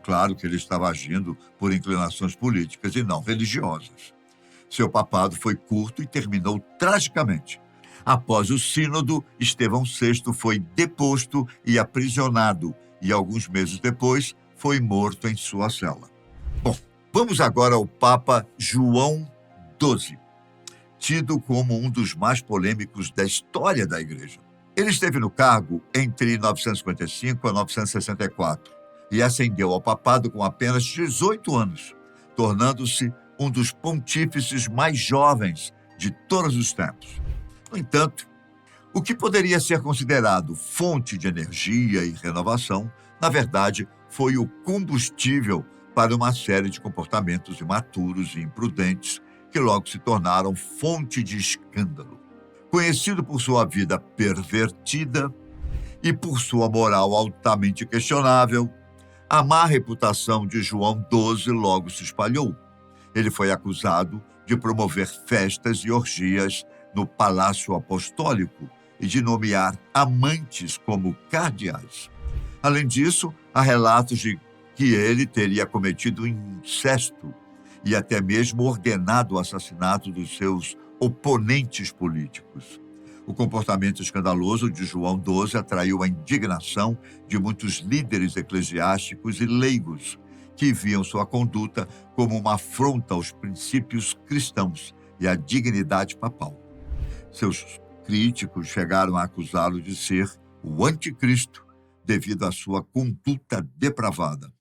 claro que ele estava agindo por inclinações políticas e não religiosas. Seu papado foi curto e terminou tragicamente. Após o sínodo, Estevão VI foi deposto e aprisionado, e alguns meses depois foi morto em sua cela. Bom, vamos agora ao Papa João XII, tido como um dos mais polêmicos da história da Igreja. Ele esteve no cargo entre 955 a 964 e ascendeu ao papado com apenas 18 anos, tornando-se um dos pontífices mais jovens de todos os tempos. No entanto, o que poderia ser considerado fonte de energia e renovação, na verdade, foi o combustível para uma série de comportamentos imaturos e imprudentes que logo se tornaram fonte de escândalo. Conhecido por sua vida pervertida e por sua moral altamente questionável, a má reputação de João XII logo se espalhou. Ele foi acusado de promover festas e orgias no Palácio Apostólico e de nomear amantes como cardeais. Além disso, há relatos de que ele teria cometido incesto e até mesmo ordenado o assassinato dos seus oponentes políticos. O comportamento escandaloso de João XII atraiu a indignação de muitos líderes eclesiásticos e leigos, que viam sua conduta como uma afronta aos princípios cristãos e à dignidade papal. Seus críticos chegaram a acusá-lo de ser o anticristo devido à sua conduta depravada.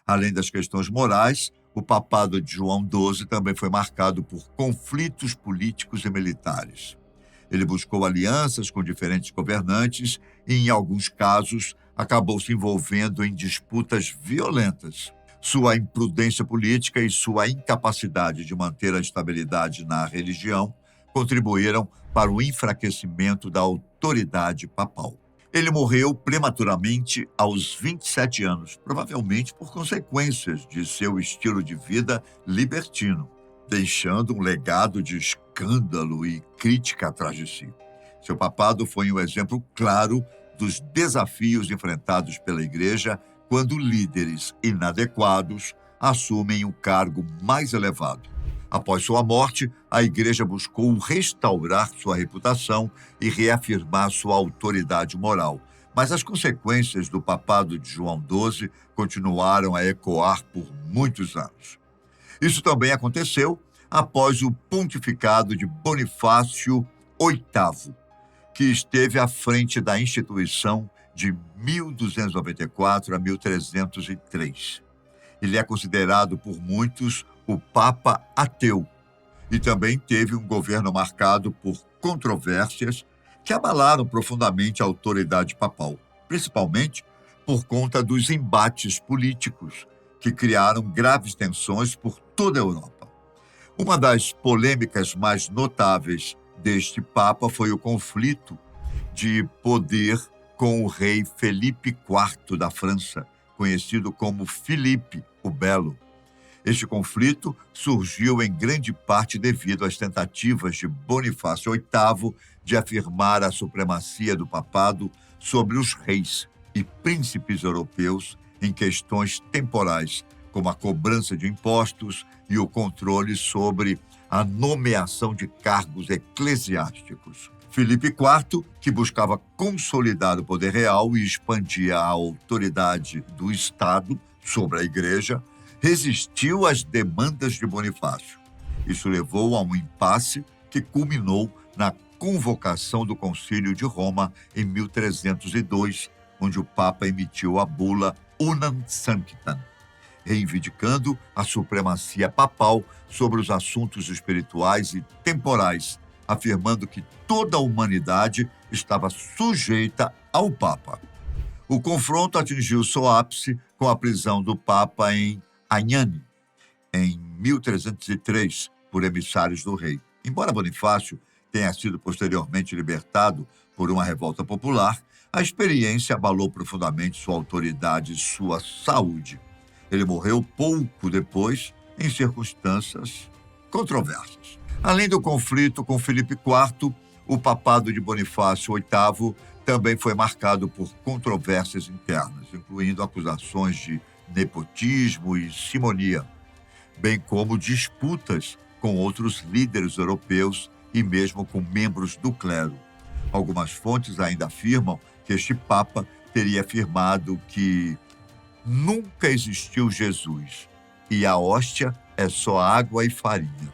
Além das questões morais, o papado de João XII também foi marcado por conflitos políticos e militares. Ele buscou alianças com diferentes governantes e, em alguns casos, acabou se envolvendo em disputas violentas. Sua imprudência política e sua incapacidade de manter a estabilidade na religião contribuíram para o enfraquecimento da autoridade papal. Ele morreu prematuramente aos 27 anos, provavelmente por consequências de seu estilo de vida libertino, deixando um legado de escândalo e crítica atrás de si. Seu papado foi um exemplo claro dos desafios enfrentados pela Igreja quando líderes inadequados assumem um cargo mais elevado. Após sua morte, a Igreja buscou restaurar sua reputação e reafirmar sua autoridade moral. Mas as consequências do papado de João XII continuaram a ecoar por muitos anos. Isso também aconteceu após o pontificado de Bonifácio VIII, que esteve à frente da instituição de 1294 a 1303. Ele é considerado por muitos o Papa ateu e também teve um governo marcado por controvérsias que abalaram profundamente a autoridade papal, principalmente por conta dos embates políticos que criaram graves tensões por toda a Europa. Uma das polêmicas mais notáveis deste Papa foi o conflito de poder com o rei Felipe IV da França, conhecido como Filipe o Belo. Este conflito surgiu em grande parte devido às tentativas de Bonifácio VIII de afirmar a supremacia do papado sobre os reis e príncipes europeus em questões temporais, como a cobrança de impostos e o controle sobre a nomeação de cargos eclesiásticos. Filipe IV, que buscava consolidar o poder real e expandir a autoridade do Estado sobre a Igreja, resistiu às demandas de Bonifácio. Isso levou a um impasse que culminou na convocação do Concílio de Roma em 1302, onde o Papa emitiu a bula Unam Sanctam, reivindicando a supremacia papal sobre os assuntos espirituais e temporais, afirmando que toda a humanidade estava sujeita ao Papa. O confronto atingiu seu ápice com a prisão do Papa em Anagni, em 1303, por emissários do rei. Embora Bonifácio tenha sido posteriormente libertado por uma revolta popular, a experiência abalou profundamente sua autoridade e sua saúde. Ele morreu pouco depois, em circunstâncias controversas. Além do conflito com Filipe IV, o papado de Bonifácio VIII também foi marcado por controvérsias internas, incluindo acusações de nepotismo e simonia, bem como disputas com outros líderes europeus e mesmo com membros do clero. Algumas fontes ainda afirmam que este Papa teria afirmado que nunca existiu Jesus e a hóstia é só água e farinha,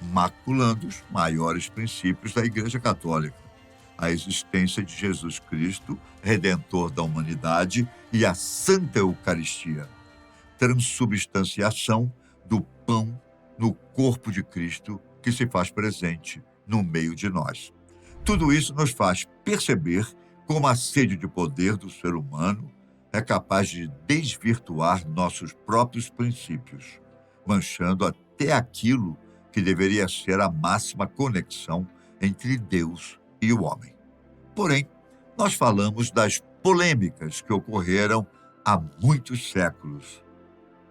maculando os maiores princípios da Igreja Católica: a existência de Jesus Cristo, Redentor da humanidade, e a Santa Eucaristia, transubstanciação do pão no corpo de Cristo que se faz presente no meio de nós. Tudo isso nos faz perceber como a sede de poder do ser humano é capaz de desvirtuar nossos próprios princípios, manchando até aquilo que deveria ser a máxima conexão entre Deus e o homem. Porém, nós falamos das polêmicas que ocorreram há muitos séculos.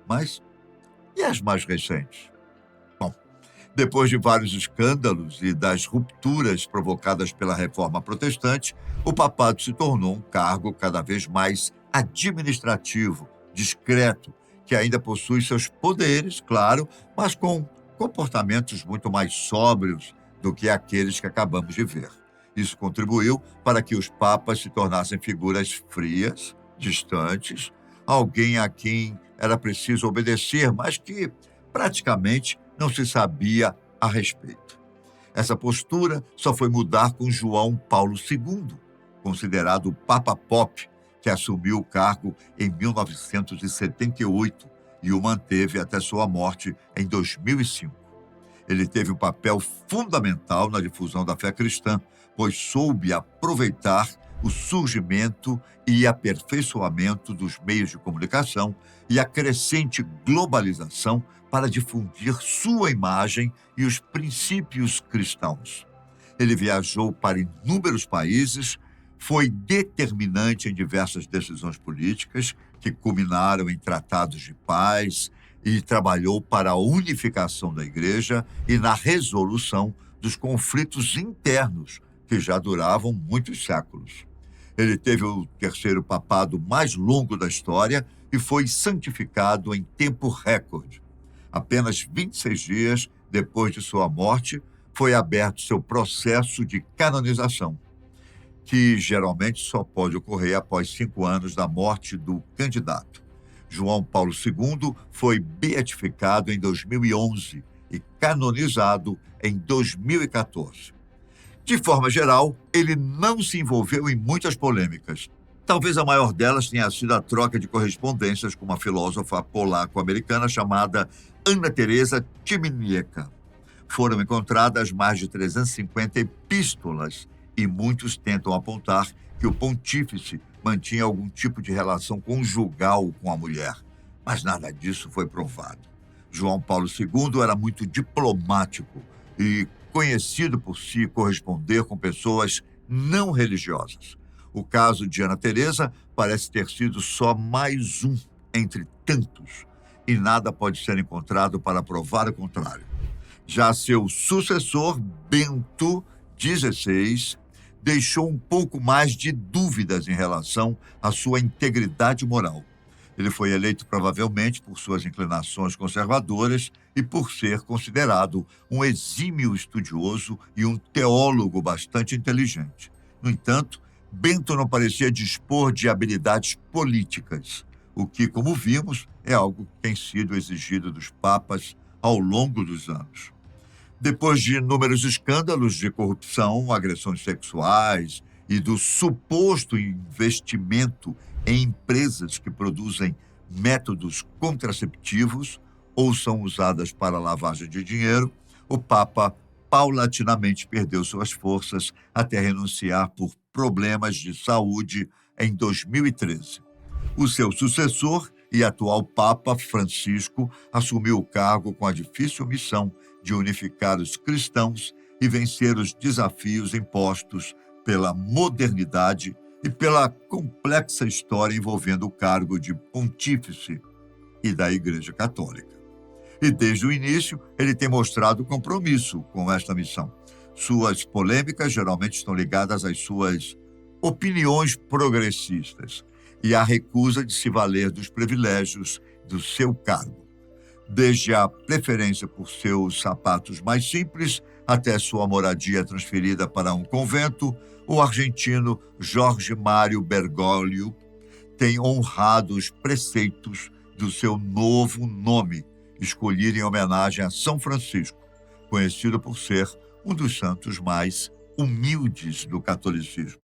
Mas e as mais recentes? Bom, depois de vários escândalos e das rupturas provocadas pela Reforma Protestante, o papado se tornou um cargo cada vez mais administrativo, discreto, que ainda possui seus poderes, claro, mas com comportamentos muito mais sóbrios do que aqueles que acabamos de ver. Isso contribuiu para que os papas se tornassem figuras frias, distantes, alguém a quem era preciso obedecer, mas que praticamente não se sabia a respeito. Essa postura só foi mudar com João Paulo II, considerado o Papa Pop, que assumiu o cargo em 1978 e o manteve até sua morte em 2005. Ele teve um papel fundamental na difusão da fé cristã, pois soube aproveitar o surgimento e aperfeiçoamento dos meios de comunicação e a crescente globalização para difundir sua imagem e os princípios cristãos. Ele viajou para inúmeros países, foi determinante em diversas decisões políticas que culminaram em tratados de paz e trabalhou para a unificação da Igreja e na resolução dos conflitos internos que já duravam muitos séculos. Ele teve o terceiro papado mais longo da história e foi santificado em tempo recorde. Apenas 26 dias depois de sua morte, foi aberto seu processo de canonização, que geralmente só pode ocorrer após 5 anos da morte do candidato. João Paulo II foi beatificado em 2011 e canonizado em 2014. De forma geral, ele não se envolveu em muitas polêmicas. Talvez a maior delas tenha sido a troca de correspondências com uma filósofa polaco-americana chamada Anna Teresa Chmielewska. Foram encontradas mais de 350 epístolas e muitos tentam apontar que o pontífice mantinha algum tipo de relação conjugal com a mulher, mas nada disso foi provado. João Paulo II era muito diplomático e conhecido por se corresponder com pessoas não religiosas. O caso de Ana Teresa parece ter sido só mais um entre tantos, e nada pode ser encontrado para provar o contrário. Já seu sucessor, Bento XVI, deixou um pouco mais de dúvidas em relação à sua integridade moral. Ele foi eleito provavelmente por suas inclinações conservadoras e por ser considerado um exímio estudioso e um teólogo bastante inteligente. No entanto, Bento não parecia dispor de habilidades políticas, o que, como vimos, é algo que tem sido exigido dos papas ao longo dos anos. Depois de inúmeros escândalos de corrupção, agressões sexuais e do suposto investimento em empresas que produzem métodos contraceptivos ou são usadas para lavagem de dinheiro, o Papa paulatinamente perdeu suas forças até renunciar por problemas de saúde em 2013. O seu sucessor e atual Papa Francisco assumiu o cargo com a difícil missão de unificar os cristãos e vencer os desafios impostos pela modernidade e pela complexa história envolvendo o cargo de pontífice e da Igreja Católica. E desde o início, ele tem mostrado compromisso com esta missão. Suas polêmicas geralmente estão ligadas às suas opiniões progressistas. e a recusa de se valer dos privilégios do seu cargo, desde a preferência por seus sapatos mais simples até sua moradia transferida para um convento. O argentino Jorge Mário Bergoglio tem honrado os preceitos do seu novo nome, escolhido em homenagem a São Francisco, conhecido por ser um dos santos mais humildes do catolicismo.